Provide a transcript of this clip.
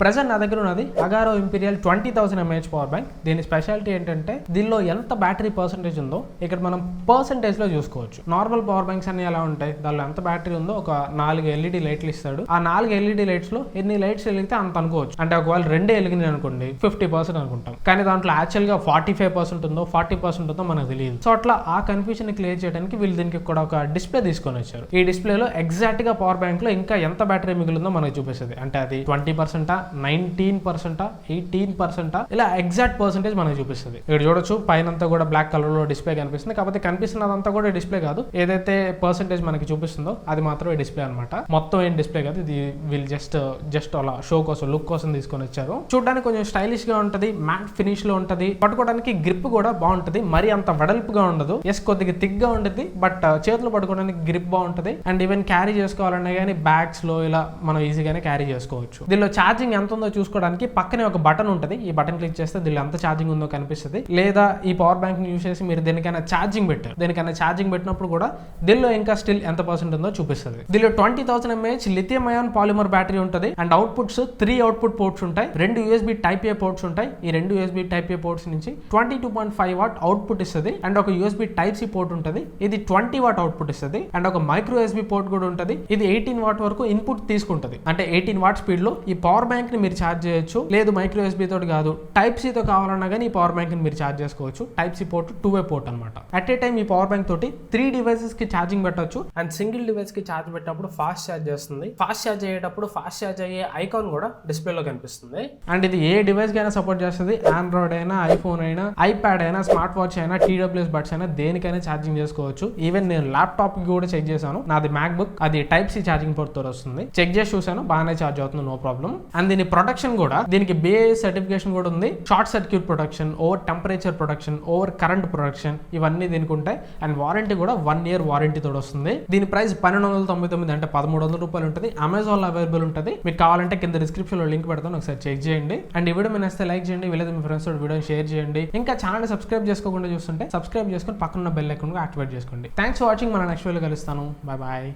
Present నా దగ్గర ఉన్నది Agaro imperial 20,000 mAh power bank. దీని స్పెషాలిటీ ఏంటంటే దీనిలో ఎంత బ్యాటరీ పర్సెంటేజ్ ఉందో ఇక్కడ మనం పర్సెంటేజ్ లో చూసుకోవచ్చు. నార్మల్ పవర్ బ్యాంక్స్ అన్ని ఎలా ఉంటాయి, దానిలో ఎంత బ్యాటరీ ఉందో ఒక 4 LED లైట్లు ఇస్తాడు. ఆ 4 LED లైట్స్ లో ఎన్ని లైట్స్ వెలిగితే అంత అనుకోవచ్చు. అంటే ఒకవేళ 2 వెలిగినాయి అనుకోండి 50% అనుకుంటాం, కానీ దాంట్లో యాక్చువల్ గా 45% ఉందో 40% ఉందో మనకు తెలియదు. సో అట్లా ఆ కన్ఫ్యూజన్ క్లియర్ చేయడానికి వీళ్ళు దీనికి కూడా ఒక డిస్ప్లే తీసుకొని వచ్చారు. ఈ డిస్ప్లేలో ఎగ్జాక్ట్ గా పవర్ బ్యాంక్ లో ఇంకా ఎంత బ్యాటరీ మిగిలిందో మనకు చూపిస్తుంది. అంటే అది 20%, 19%, 18% ఇలా ఎగ్జాక్ట్ పర్సెంటేజ్ మనకు చూపిస్తుంది. ఇక్కడ చూడొచ్చు పైనంతా కూడా బ్లాక్ కలర్ లో డిస్ప్లే కనిపిస్తుంది. కాకపోతే కనిపిస్తున్నదంతా కూడా డిస్ప్లే కాదు, ఏదైతే పర్సెంటేజ్ మనకి చూపిస్తుందో అది మాత్రమే డిస్ప్లే అనమాట. మొత్తం ఏం డిస్ప్లే కాదు, ఇది వీళ్ళు జస్ట్ అలా షో కోసం లుక్ కోసం తీసుకొని వచ్చారు. చూడడానికి కొంచెం స్టైలిష్ గా ఉంటది, మ్యాట్ ఫినిష్ లో ఉంటది, పట్టుకోవడానికి గ్రిప్ కూడా బాగుంటది. మరి అంత వెడల్పుగా ఉండదు, కొద్దిగా థిక్ గా ఉంటుంది, బట్ చేతులు పట్టుకోవడానికి గ్రిప్ బాగుంటది. అండ్ ఈవెన్ క్యారీ చేసుకోవాలన్నా కానీ బ్యాగ్స్ లో ఇలా మనం ఈజీగానే క్యారీ చేసుకోవచ్చు. దీనిలో ఛార్జింగ్ ఎంత ఉందో చూసుకోవడానికి పక్కనే ఒక బటన్ ఉంటుంది. ఈ బటన్ క్లిక్ చేస్తే దీనిలో ఎంత ఛార్జింగ్ ఉందో కనిపిస్తుంది. లేదా ఈ పవర్ బ్యాంక్ ని యూస్ చేసి మీరు దేనికైనా ఛార్జింగ్ పెట్టినప్పుడు కూడా దీనిలో ఇంకా స్టిల్ ఎంత పర్సెంట్ ఉందో చూపిస్తుంది. దీనిలో 20,000 mAh lithium ion polymer battery ఉంటుంది. అండ్ అవుట్పుట్స్ 3 అవుట్పుట్ పోర్ట్స్ ఉంటాయి. 2 USB Type A పోర్ట్స్ ఉంటాయి. ఈ 2 USB Type A పోర్ట్స్ నుంచి 22.5 వాట్ అవుట్పుట్ ఇస్తుంది. అండ్ ఒక USB Type C పోర్ట్ ఉంటుంది, ఇది 20 వాట్ అవుట్పుట్ ఇస్తుంది. అండ్ ఒక మైక్రో USB పోర్ట్ కూడా ఉంటుంది, ఇది 18 వాట్ వరకు ఇన్పుట్ తీసుకుంటుంది. అంటే 18 వాట్ స్పీడ్ లో ఈ పవర్ బ్యాంక్ ని మీరు ఛార్జ్ చేయొచ్చు. లేదు మైక్రో USB తోటి కాదు, Type C తో కావాలన్నా కానీ ఈ పవర్ బ్యాంక్ ని మీరు ఛార్జ్ చేసుకోవచ్చు. Type C port 2-way port అనమాట. అట్ ఏ టైం ఈ పవర్ బ్యాంక్ తోటి 3 డివైసెస్ కి ఛార్జింగ్ పెట్టవచ్చు. అండ్ సింగిల్ డివైస్ కి ఛార్జ్ పెట్టినప్పుడు ఫాస్ట్ ఛార్జ్ చేస్తుంది. ఫాస్ట్ ఛార్జ్ అయ్యేటప్పుడు ఫాస్ట్ ఛార్జ్ అయ్యే ఐకాన్ కూడా డిస్ప్లేలో కనిపిస్తుంది. అండ్ ఇది ఏ డివైస్ కి అయినా సపోర్ట్ చేస్తుంది. ఆండ్రాయిడ్ అయినా, ఐఫోన్ అయినా, ఐప్యాడ్ అయినా, స్మార్ట్ వాచ్ అయినా, TWS బడ్స్ అయినా దేనికైనా ఛార్జింగ్ చేసుకోవచ్చు. ఈవెన్ నేను ల్యాప్టాప్ కి కూడా చెక్ చేశాను, నాది మ్యాక్బుక్, అది Type C ఛార్జింగ్ పోర్ట్ తో వస్తుంది. చెక్ చేసి చూసాను, బాగానే ఛార్జ్ అవుతుంది, నో ప్రాబ్లం. అండ్ దీని ప్రొటెక్షన్ కూడా, దీనికి BIS సర్టిఫికేషన్ కూడా ఉంది. Short circuit protection, over temperature protection, over current protection, ఇవన్నీ దీనికి ఉంటాయి. అండ్ వారంటీ కూడా 1 year వారంటీ తోడు వస్తుంది. దీని ప్రైస్ 1299 అంటే 1300 రూపాయలు ఉంటుంది. అమెజాన్ లో అవైలబుల్ ఉంటుంది. మీకు కావాలంటే కింద డిస్క్రిప్షన్ లో లింక్ పెడతాను, ఒకసారి చెక్ చేయండి. అండ్ ఈ వీడియో మీ నచ్చితే లైక్ చేయండి, వీలైతే మీ ఫ్రెండ్స్ తో వీడియో షేర్ చేయండి. ఇంకా ఛానల్ సబ్స్క్రైబ్ చేసుకోకుండా చూస్తుంటే సబ్స్క్రైబ్ చేసుకొని పక్కన బెల్ ఐకాన్ యాక్టివేట్ చేసుకోండి. Thanks for watching. మన నెక్స్ట్ వీడియోలో కలుస్తాను. Bye bye.